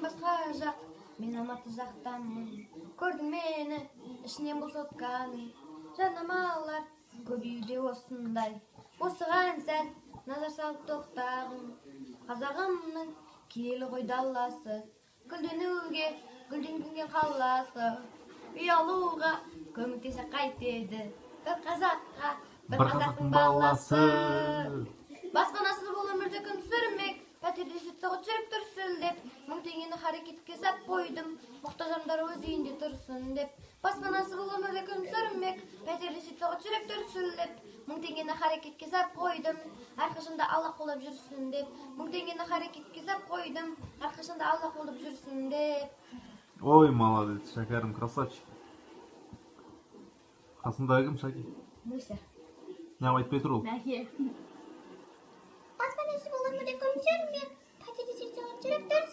басқа жақ, мен Алматы жақтамын. Көрдің мені, ішінен бұл сотканы. Жарнамалар көбеюде осындай. Осыған сәл назар салып тоқтағын. Қазағымның киелі ғой далласы, гүлденуге гүлденген қаласы. Үй алуға көмектесе қайтеді бір қазаққа, бір қазақтың баласы. Баспанасыз бұл өмірде күн сүрмек, пәтерде сүт сағат жүрек дүрсілдеп, 1000 теңгені харекетке сап қойдым, мұқтаж жандар өз үйінде тұрсын деп. Баспанасыз бұл өмірде күн сүрмек, пәтерде сүт сағат жүрек дүрсілдеп, 1000 теңгені харекетке сап қойдым, әрқашанда Алла қолдап жүрсін деп. 1000 теңгені харекетке сап қойдым, әрқашанда Алла қолдап жүрсін деп. Ой, молодец, шәкәрім, красавчик. Қасында кім, Шаки? Муся. Не айтпай тұр ол? Мәке. Баспанасыз бұл өмірде күн сүрмек, пәтерде сүт сағат жүрек дүрсілдеп.